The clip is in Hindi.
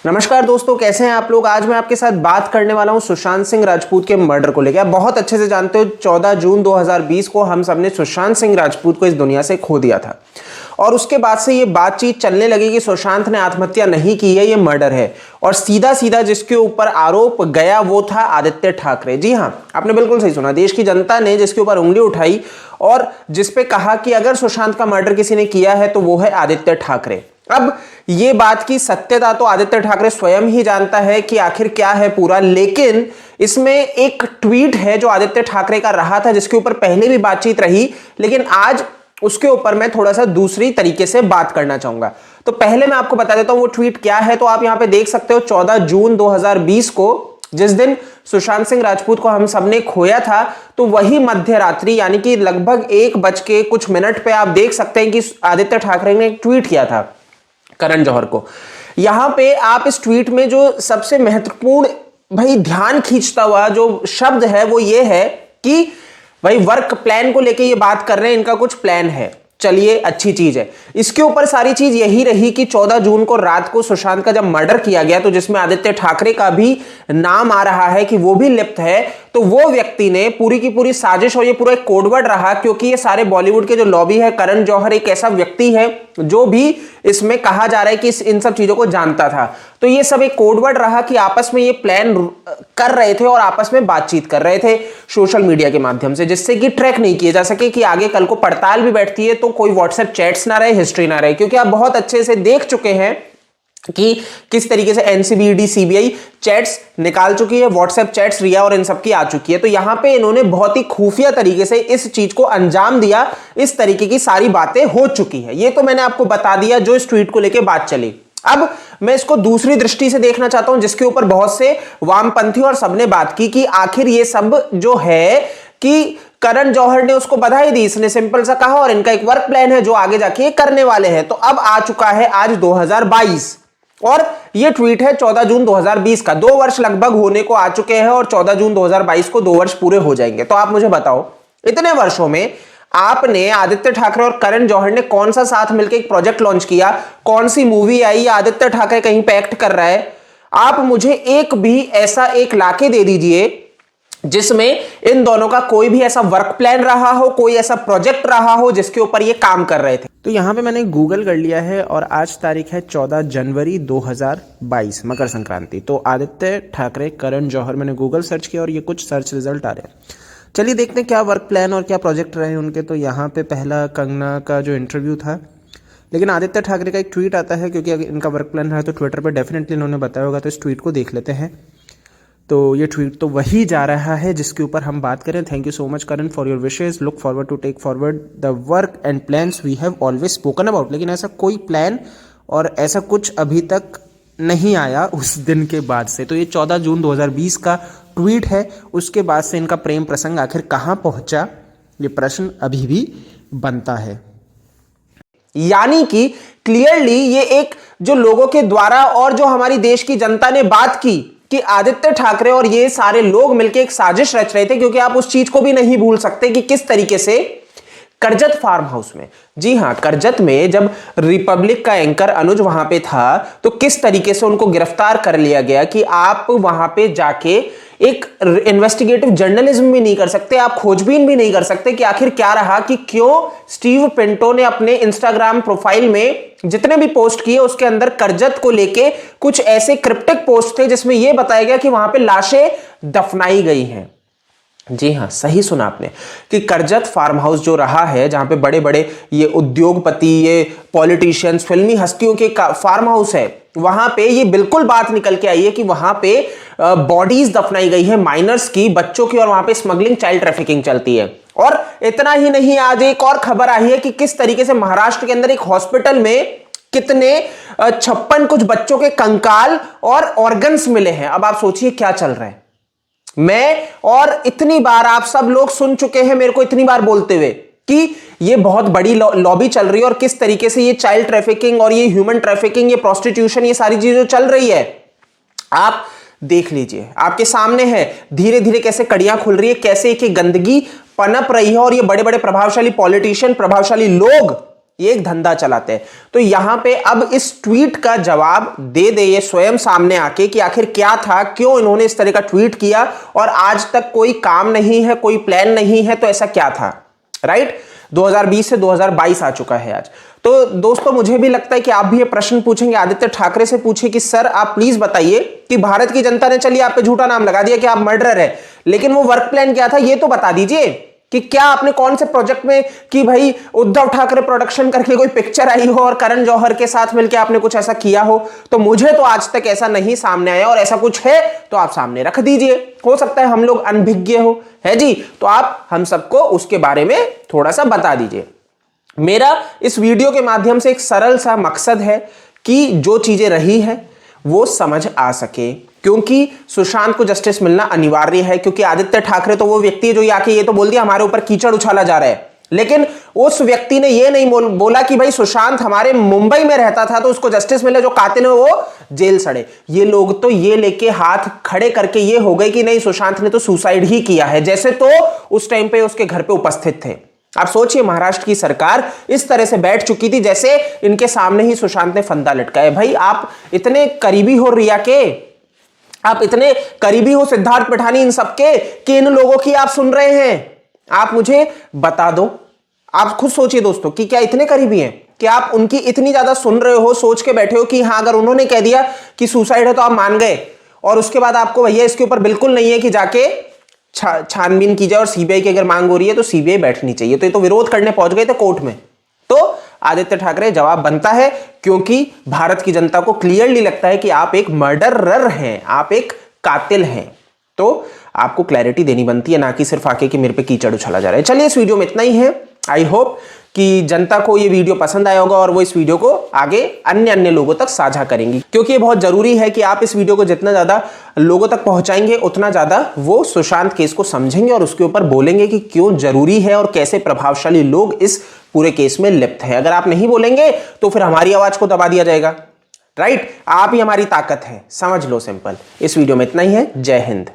नमस्कार दोस्तों, कैसे हैं आप लोग। आज मैं आपके साथ बात करने वाला हूं सुशांत सिंह राजपूत के मर्डर को लेकर। आप बहुत अच्छे से जानते हो 14 जून 2020 को हम सबने सुशांत सिंह राजपूत को इस दुनिया से खो दिया था और उसके बाद से ये बातचीत चलने लगी कि सुशांत ने आत्महत्या नहीं की है, ये मर्डर है। और सीधा सीधा जिसके ऊपर आरोप गया वो था आदित्य ठाकरे। जी हां, आपने बिल्कुल सही सुना। देश की जनता ने जिसके ऊपर उंगली उठाई और जिसपे कहा कि अगर सुशांत का मर्डर किसी ने किया है तो वो है आदित्य ठाकरे। अब ये बात की सत्यता तो आदित्य ठाकरे स्वयं ही जानता है कि आखिर क्या है पूरा, लेकिन इसमें एक ट्वीट है जो आदित्य ठाकरे का रहा था, जिसके ऊपर पहले भी बातचीत रही, लेकिन आज उसके ऊपर मैं थोड़ा सा दूसरी तरीके से बात करना चाहूंगा। तो पहले मैं आपको बता देता हूं वो ट्वीट क्या है। तो आप यहां पे देख सकते हो 14 जून 2020 को, जिस दिन सुशांत सिंह राजपूत को हम सबने खोया था, तो वही मध्य रात्रि यानी कि लगभग 1 बज के कुछ मिनट पे आप देख सकते हैं कि आदित्य ठाकरे ने एक ट्वीट किया था करण जौहर को। यहां पे आप इस ट्वीट में जो सबसे महत्वपूर्ण भाई ध्यान खींचता हुआ जो शब्द है वो ये है कि भाई वर्क प्लान को लेके ये बात कर रहे हैं, इनका कुछ प्लान है। चलिए, अच्छी चीज है। इसके ऊपर सारी चीज यही रही कि 14 जून को रात को सुशांत का जब मर्डर किया गया, तो जिसमें आदित्य ठाकरे का भी नाम आ रहा है कि वो भी लिप्त है, तो वो व्यक्ति ने पूरी की पूरी साजिश, और ये पूरा एक कोडवर्ड रहा क्योंकि ये सारे बॉलीवुड के जो लॉबी है, करण जौहर एक ऐसा व्यक्ति है जो भी इसमें कहा जा रहा है कि इन सब चीजों को जानता था। तो ये सब एक कोडवर्ड रहा कि आपस में ये प्लान कर रहे थे और आपस में बातचीत कर रहे थे सोशल मीडिया के माध्यम से, जिससे कि ट्रैक नहीं किए जा सके कि आगे कल को पड़ताल भी बैठती है तो कोई व्हाट्सएप चैट्स ना रहे, हिस्ट्री ना रहे। क्योंकि आप बहुत अच्छे से देख चुके हैं कि किस तरीके से एनसीबी सीबीआई चैट्स निकाल चुकी है, व्हाट्सएप चैट्स रिया और इन सब की आ चुकी है। तो यहां पे इन्होंने बहुत ही खुफिया तरीके से इस चीज को अंजाम दिया। इस तरीके की सारी बातें हो चुकी है। ये तो मैंने आपको बता दिया जो इस ट्वीट को लेकर बात चली। अब मैं इसको दूसरी दृष्टि से देखना चाहता हूं, जिसके ऊपर बहुत से वामपंथी और सबने बात की कि आखिर ये सब जो है कि करण जौहर ने उसको बधाई दी, इसने सिंपल सा कहा और इनका एक वर्क प्लान है जो आगे जाके करने वाले हैं। तो अब आ चुका है आज 2022 और यह ट्वीट है 14 जून 2020 का। 2 वर्ष लगभग होने को आ चुके हैं और 14 जून 2022 को 2 वर्ष पूरे हो जाएंगे। तो आप मुझे बताओ, इतने वर्षों में आपने आदित्य ठाकरे और करण जौहर ने कौन सा साथ मिलकर एक प्रोजेक्ट लॉन्च किया, कौन सी मूवी आई, आदित्य ठाकरे कहीं पे एक्ट कर रहा है? आप मुझे एक भी ऐसा एक लाके दे दीजिए जिसमें इन दोनों का कोई भी ऐसा वर्क प्लान रहा हो, कोई ऐसा प्रोजेक्ट रहा हो जिसके ऊपर ये काम कर रहे थे। तो यहां पे मैंने गूगल कर लिया है और आज तारीख है 14 जनवरी 2022, मकर संक्रांति। तो आदित्य ठाकरे, करण जौहर, मैंने गूगल सर्च किया और ये कुछ सर्च रिजल्ट आ रहे हैं। चलिए देखते हैं क्या वर्क प्लान और क्या प्रोजेक्ट रहे उनके। तो यहाँ पे पहला कंगना का जो इंटरव्यू था, लेकिन आदित्य ठाकरे का एक ट्वीट आता है, क्योंकि अगर इनका वर्क प्लान रहा तो ट्विटर पर डेफिनेटली इन्होंने बताया होगा। तो इस ट्वीट को देख लेते हैं। तो ये ट्वीट तो वही जा रहा है जिसके ऊपर हम बात करें। Thank you so much Karan for your wishes, look forward to take forward the work and plans we have always spoken about. लेकिन ऐसा कोई प्लान और ऐसा कुछ अभी तक नहीं आया उस दिन के बाद से। तो ये 14 जून 2020 का ट्वीट है। उसके बाद से इनका प्रेम प्रसंग आखिर कहां पहुंचा, ये प्रश्न अभी भी बनता है। यानी कि क्लियरली ये एक जो लोगों के द्वारा और जो हमारी देश की जनता ने बात की कि आदित्य ठाकरे और ये सारे लोग मिलकर एक साजिश रच रहे थे। क्योंकि आप उस चीज को भी नहीं भूल सकते कि किस तरीके से करजत फार्म हाउस में, जी हां, करजत में जब रिपब्लिक का एंकर अनुज वहां पे था, तो किस तरीके से उनको गिरफ्तार कर लिया गया कि आप वहां पे जाके एक इन्वेस्टिगेटिव जर्नलिज्म भी नहीं कर सकते, आप खोजबीन भी नहीं कर सकते कि आखिर क्या रहा, कि क्यों स्टीव पिंटो ने अपने इंस्टाग्राम प्रोफाइल में जितने भी पोस्ट किए उसके अंदर करजत को लेके कुछ ऐसे क्रिप्टिक पोस्ट थे जिसमें यह बताया गया कि वहां पे लाशें दफनाई गई हैं। जी हां, सही सुना आपने कि करजत फार्म हाउस जो रहा है, जहां पे बड़े बड़े ये उद्योगपति, ये पॉलिटिशियंस, फिल्मी हस्तियों के फार्म हाउस है, वहां पे ये बिल्कुल बात निकल के आई है कि वहां पे बॉडीज दफनाई गई है माइनर्स की, बच्चों की, और वहां पे स्मगलिंग, चाइल्ड ट्रैफिकिंग चलती है। और इतना ही नहीं, आज एक और खबर आई है कि किस तरीके से महाराष्ट्र के अंदर एक हॉस्पिटल में कितने 56 कुछ बच्चों के कंकाल और ऑर्गन्स मिले हैं। अब आप सोचिए क्या चल रहा है। मैं और इतनी बार आप सब लोग सुन चुके हैं मेरे को इतनी बार बोलते हुए कि ये बहुत बड़ी लॉबी चल रही है और किस तरीके से ये चाइल्ड ट्रैफिकिंग और ये ह्यूमन ट्रैफिकिंग, ये प्रोस्टिट्यूशन, ये सारी चीजें चल रही है। आप देख लीजिए, आपके सामने है धीरे धीरे कैसे कड़ियां खुल रही है, कैसे एक गंदगी पनप रही है और ये बड़े बड़े प्रभावशाली पॉलिटिशियन, प्रभावशाली लोग ये एक धंधा चलाते हैं। तो यहां पे अब इस ट्वीट का जवाब दे दे ये स्वयं सामने आके कि आखिर क्या था, क्यों इन्होंने इस तरह का ट्वीट किया और आज तक कोई काम नहीं है, कोई प्लान नहीं है, तो ऐसा क्या था, राइट। 2020 से 2022 आ चुका है आज। तो दोस्तों मुझे भी लगता है कि आप भी ये प्रश्न पूछेंगे, आदित्य ठाकरे से पूछिए कि सर आप प्लीज बताइए कि भारत की जनता ने चलिए आप पे झूठा नाम लगा दिया कि आप मर्डरर है, लेकिन वो वर्क प्लान क्या था ये तो बता दीजिए कि क्या आपने कौन से प्रोजेक्ट में कि भाई उद्धव ठाकरे प्रोडक्शन करके कोई पिक्चर आई हो और करण जौहर के साथ मिलकर आपने कुछ ऐसा किया हो। तो मुझे तो आज तक ऐसा नहीं सामने आया, और ऐसा कुछ है तो आप सामने रख दीजिए, हो सकता है हम लोग अनभिज्ञ हो, है जी, तो आप हम सबको उसके बारे में थोड़ा सा बता दीजिए। मेरा इस वीडियो के माध्यम से एक सरल सा मकसद है कि जो चीजें रही है वो समझ आ सके, क्योंकि सुशांत को जस्टिस मिलना अनिवार्य है। क्योंकि आदित्य ठाकरे तो वो व्यक्ति है जो आके ये तो बोल दिया हमारे ऊपर कीचड़ उछाला जा रहा है, लेकिन उस व्यक्ति ने ये नहीं बोला कि भाई सुशांत हमारे मुंबई में रहता था तो उसको जस्टिस मिले, जो कातिल है वो जेल सड़े। ये लोग तो ये लेके हाथ खड़े करके ये हो गए कि नहीं सुशांत ने तो सुसाइड ही किया है, जैसे तो उस टाइम पे उसके घर पे उपस्थित थे। आप सोचिए महाराष्ट्र की सरकार इस तरह से बैठ चुकी थी जैसे इनके सामने ही सुशांत ने फंदा लटकाया। भाई आप इतने करीबी हो रिया के, आप इतने करीबी हो सिद्धार्थ पिठानी इन सबके कि इन लोगों की आप सुन रहे हैं। आप मुझे बता दो, आप खुद सोचिए दोस्तों कि क्या इतने करीबी हैं कि आप उनकी इतनी ज्यादा सुन रहे हो, सोच के बैठे हो कि हाँ अगर उन्होंने कह दिया कि सुसाइड है तो आप मान गए, और उसके बाद आपको भैया इसके ऊपर बिल्कुल नहीं है कि जाके छानबीन की जाए और सीबीआई की अगर मांग हो रही है तो सीबीआई बैठनी चाहिए, तो ये तो विरोध करने पहुंच गए थे कोर्ट में। तो आदित्य ठाकरे जवाब बनता है, क्योंकि भारत की जनता को क्लियरली लगता है कि आप एक मर्डरर हैं, आप एक कातिल हैं, तो आपको क्लैरिटी देनी बनती है, ना कि सिर्फ आके कि मेरे पे कीचड़ उछाला जा रहा है। चलिए इस वीडियो में इतना ही है। आई होप कि जनता को ये वीडियो पसंद आया होगा और वो इस वीडियो को आगे अन्य लोगों तक साझा करेंगी, क्योंकि ये बहुत जरूरी है कि आप इस वीडियो को जितना ज्यादा लोगों तक पहुंचाएंगे उतना ज्यादा वो सुशांत केस को समझेंगे और उसके ऊपर बोलेंगे कि क्यों जरूरी है और कैसे प्रभावशाली लोग इस पूरे केस में लिप्त हैं। अगर आप नहीं बोलेंगे तो फिर हमारी आवाज को दबा दिया जाएगा, राइट। आप ही हमारी ताकत है, समझ लो, सिंपल। इस वीडियो में इतना ही है। जय हिंद।